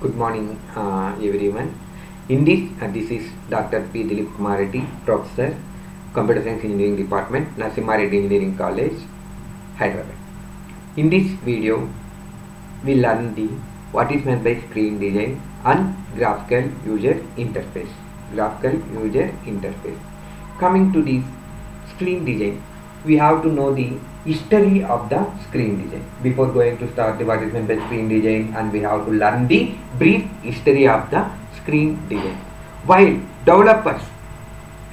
Good morning, everyone. This is Dr. P. Dilip Kumar Reddy, Professor, Computer Science Engineering Department, Narasimha Reddy Engineering College, Hyderabad. In this video, we learn the what is meant by screen design and graphical user interface. Graphical user interface. Coming to this screen design, we have to know the history of the screen design before going to start the what is meant by screen design, and we have to learn the brief history of the screen design. While developers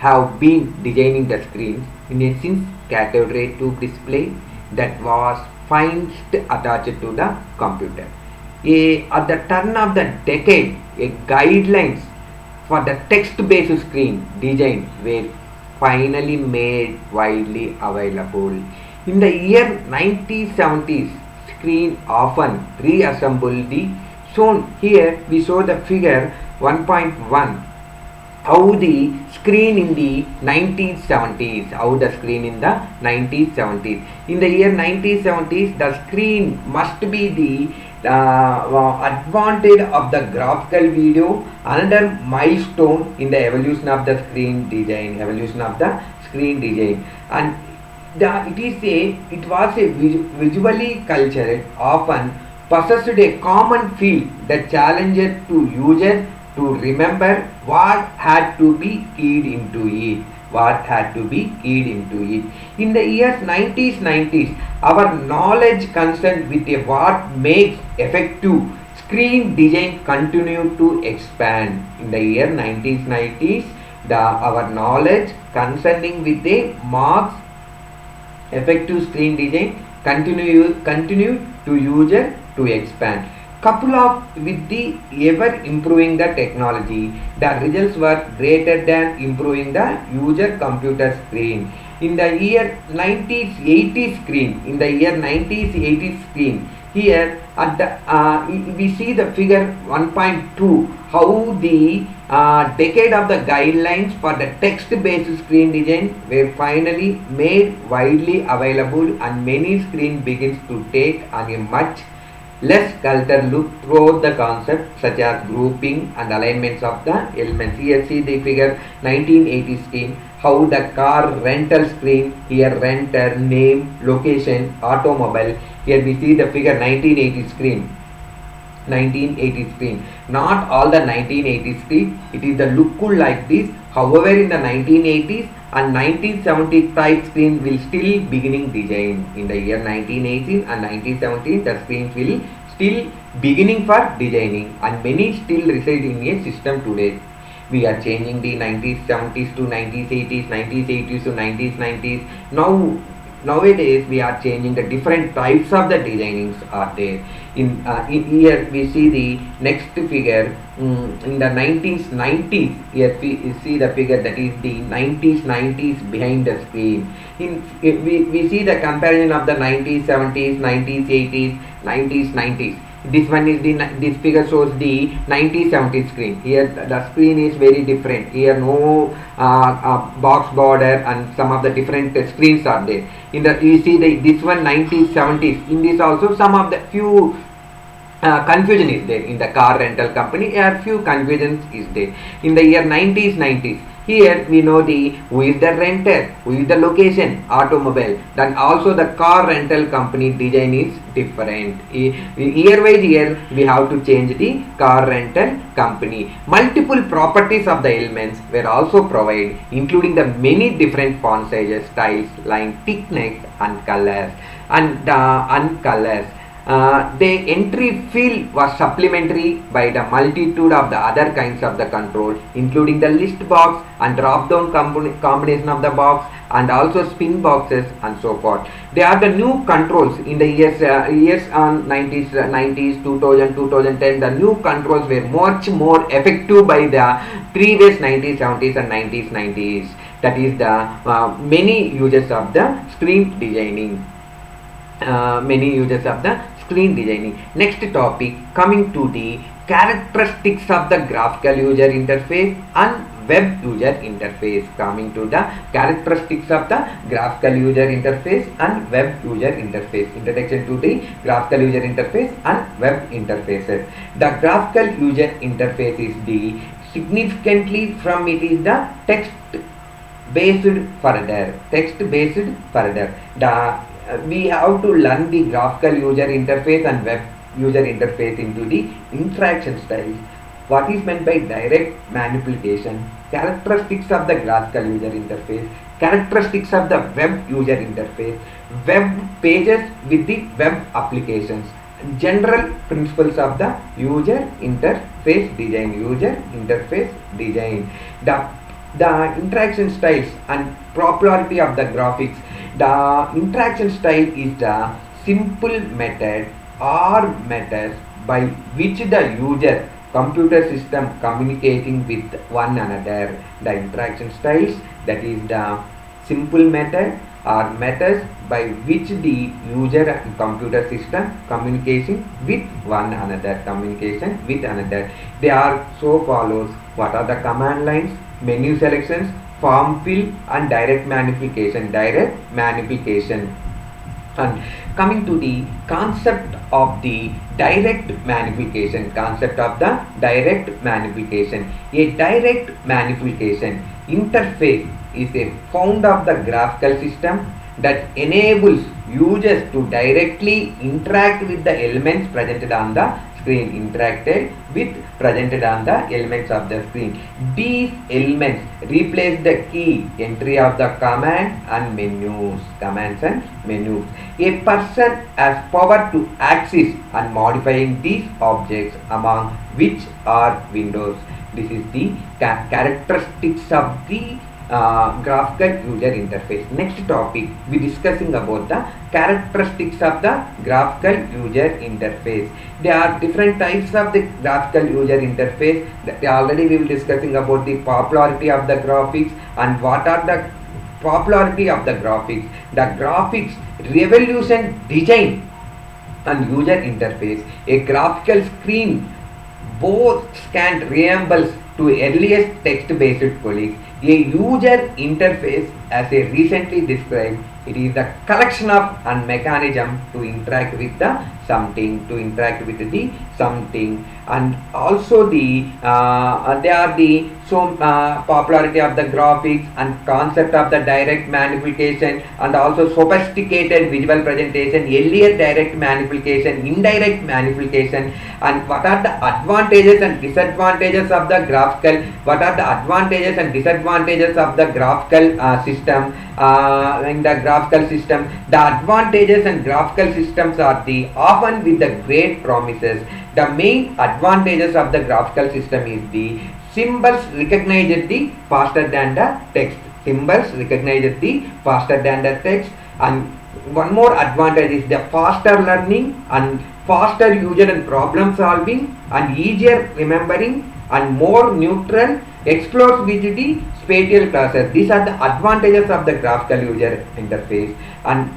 have been designing the screens in a since category to display that was first attached to the computer. At the turn of the decade, guidelines for the text-based screen design were finally made widely available. In the year 1970s, screen often reassembled the shown here. We saw the figure 1.1. How the screen in the 1970s, how the screen in the 1970s. In the year 1970s, the screen must be the advantage of the graphical video, another milestone in the evolution of the screen design, and it was a visually cultured, often possessed a common feel that challenged to user to remember what had to be keyed into it. In the years 90s, our knowledge concerned with what makes effective screen design continued to expand. In the year 1990s, our knowledge concerning with the marks effective screen design continue to user to expand. Couple of with the ever improving the technology, the results were greater than improving the user computer screen. In the year 1980s screen, here at the we see the figure 1.2, how the decade of the guidelines for the text-based screen design were finally made widely available, and many screen begins to take on a much less cluttered look throughout the concept, such as grouping and alignments of the elements. Here see the figure 1980 screen, how the car rental screen, here renter, name, location, automobile. Here we see the figure 1980 screen. Not all the 1980s screen, it is the look like this. However, in the 1980s and 1970 type screen will still beginning design. In the year 1918 and 1917, the screens will still beginning for designing, and many still reside in a system today. We are changing the 1970s to 1980s, 1980s to 1990s. Nowadays we are changing the different types of the designings are there. In here we see the next figure. In the 1990s, here we see the figure that is the 90s behind the screen. We see the comparison of the 1970s, 1980s, 90s. This one is this figure shows the 1970 screen. Here the screen is very different. Here no box border and some of the different screens are there. You see this one 1970s. In this also some of the few confusion is there. In the car rental company, a few confusions is there. In the year 90s, here we know who is the renter, who is the location, automobile. Then also the car rental company design is different. Year by year we have to change the car rental company. Multiple properties of the elements were also provided, including the many different font sizes, styles, line thickness and colors. The entry field was supplementary by the multitude of the other kinds of the control, including the list box and drop down combination of the box, and also spin boxes and so forth. They are the new controls in the years on 90s, 2000, 2010. The new controls were much more effective by the previous 1970s and 1990s. That is the many uses of the screen designing. Next topic, coming to the characteristics of the graphical user interface and web user interface. Coming to the characteristics of the graphical user interface and web user interface. Introduction to the graphical user interface and web interfaces. The graphical user interface is the significantly from it is the text based further. We have to learn the graphical user interface and web user interface into the interaction styles. What is meant by direct manipulation? Characteristics of the graphical user interface. Characteristics of the web user interface. Web pages with the web applications. General principles of the user interface design. The interaction styles and popularity of the graphics. The interaction style is the simple method or methods by which the user computer system communicating with one another. The interaction styles, that is the simple method or methods by which the user and computer system communication with one another. They are so follows. What are the command lines? Menu selections, form fill and direct manipulation. And coming to the concept of the direct manipulation. A direct manipulation interface is a found of the graphical system that enables users to directly interact with the elements presented on the screen. Presented on the elements of the screen. These elements replace the key entry of the commands and menus. A person has power to access and modifying these objects, among which are windows. This is the characteristics of the graphical user interface. Next topic, we discussing about the characteristics of the graphical user interface. There are different types of the graphical user interface. Already we will discussing about the popularity of the graphics and what are the popularity of the graphics. The graphics revolution design and user interface. A graphical screen both can resembles to earliest text-based colleagues. A user interface, as I recently described, it is the collection of and mechanism to interact with the something, and also they are the popularity of the graphics and concept of the direct manipulation and also sophisticated visual presentation, earlier direct manipulation, indirect manipulation, and what are the advantages and disadvantages of the graphical, of the graphical system. In the graphical system, the advantages and graphical systems are the often with the great promises. The main advantages of the graphical system is the symbols recognized the faster than the text. And one more advantage is the faster learning and faster user and problem solving and easier remembering and more neutral explores with the spatial classes. These are the advantages of the graphical user interface. And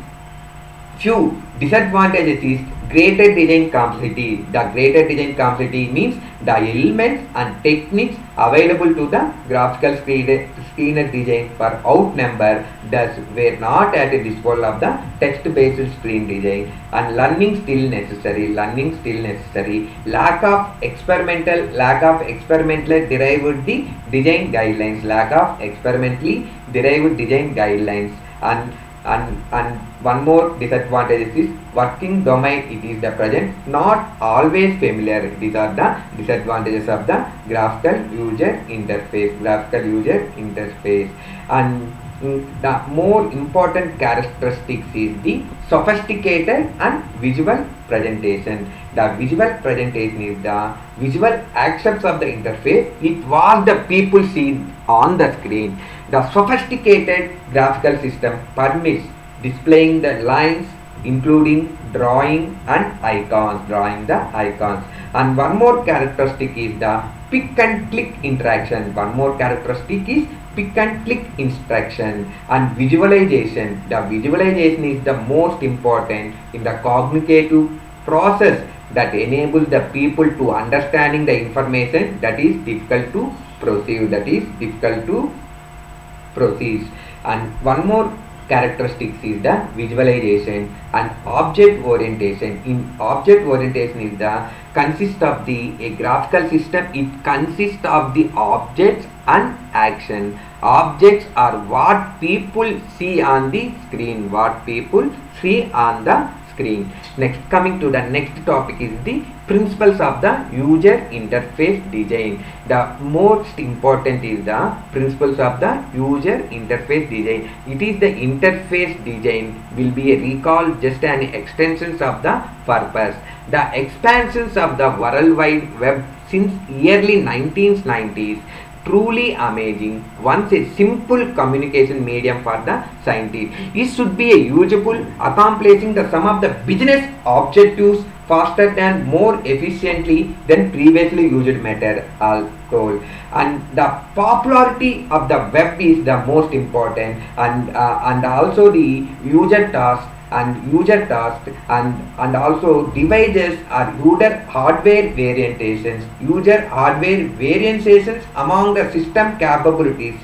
few disadvantages is greater design complexity. The greater design complexity means the elements and techniques available to the graphical screener design for outnumber, thus were not at the disposal of the text-based screen design. And learning still necessary. Lack of experimental derived the design guidelines. And one more disadvantage is working domain. It is the present, not always familiar. These are the disadvantages of the graphical user interface. And the more important characteristics is the sophisticated and visual presentation. The visual presentation is the visual aspects of the interface. It was the people see on the screen. The sophisticated graphical system permits displaying the lines, including drawing and icons. And one more characteristic is the pick and click interaction. Instruction and visualization. The visualization is the most important in the cognitive process that enables the people to understanding the information that is difficult to perceive, that is difficult to proceed. And one more characteristics is the visualization and object orientation. In object orientation is the consist of the a graphical system. It consists of the objects and action. Objects are what people see on the screen. What people see on the screen. Next, coming to the next topic is the principles of the user interface design. The most important is the principles of the user interface design. It is the interface design will be a recall, just an extensions of the purpose. The expansions of the World Wide Web since early 1990s truly amazing. Once a simple communication medium for the scientist, it should be a usable, accomplishing the some of the business objectives faster than more efficiently than previously used method alcohol. And the popularity of the web is the most important, and also the user task and also devices are user hardware variations among the system capabilities.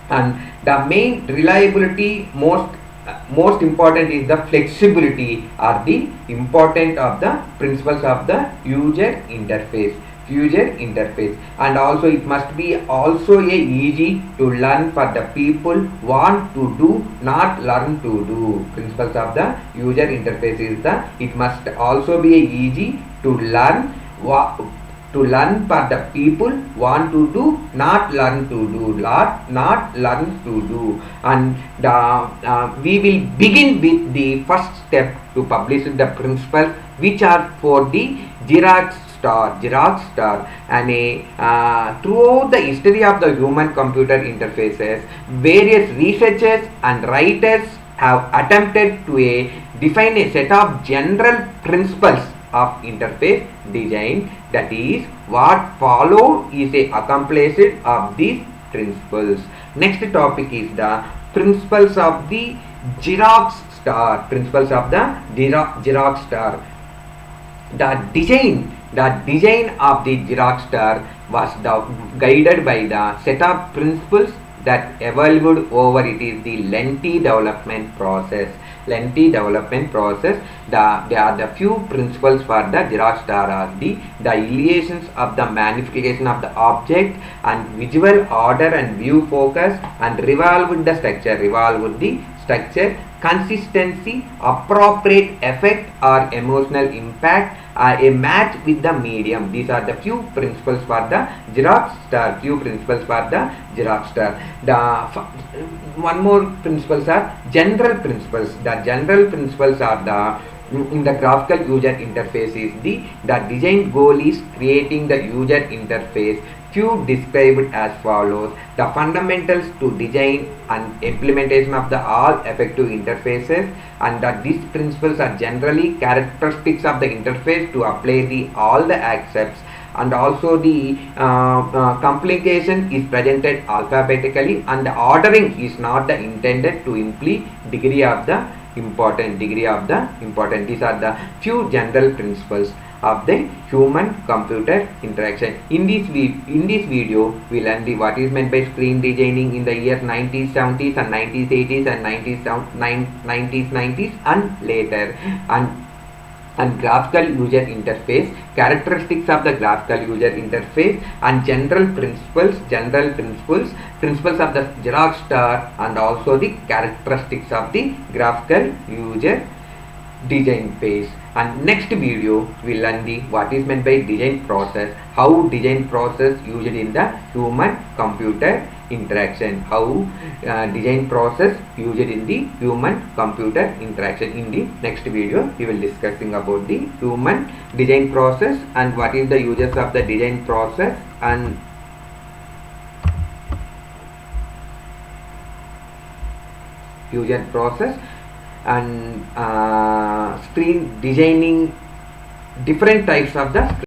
And the main reliability, most important is the flexibility are the important of the principles of the user interface. And also it must be also a easy to learn for the people want to do, not learn to do. Principles of the user interface is the it must also be a easy to learn for the people want to do, not learn to do, not learn to do. And we will begin with the first step to publish the principles, which are for the Xerox star. And throughout the history of the human computer interfaces, various researchers and writers have attempted to define a set of general principles of interface design. That is, what follow is a accomplished of these principles. Next topic is the principles of the Xerox star. Principles of the Xerox star. The design of the Xerox star was guided by the set of principles that evolved over it is the lengthy development process. The few principles for the Xerox star are the illustrations of the magnification of the object and visual order and view focus and revolve the structure, consistency, appropriate effect or emotional impact, a match with the medium. These are the few principles for the Xerox star. One more principles are general principles. The general principles are in the graphical user interface is the design goal is creating the user interface. Few described as follows: the fundamentals to design and implementation of the all effective interfaces, and that these principles are generally characteristics of the interface to apply the all the accepts. And also the complication is presented alphabetically, and the ordering is not the intended to imply degree of the important. These are the few general principles of the human computer interaction. In this video we learn what is meant by screen designing in the year 1970s and 1980s and 1990s and later, and graphical user interface, characteristics of the graphical user interface, and general principles of the Xerox star, and also the characteristics of the graphical user design phase. And next video we learn what is meant by design process, how design process used in the human computer interaction, design process used in the human computer interaction. In the next video we will discussing about the human design process and what is the uses of the design process and user process and screen designing, different types of the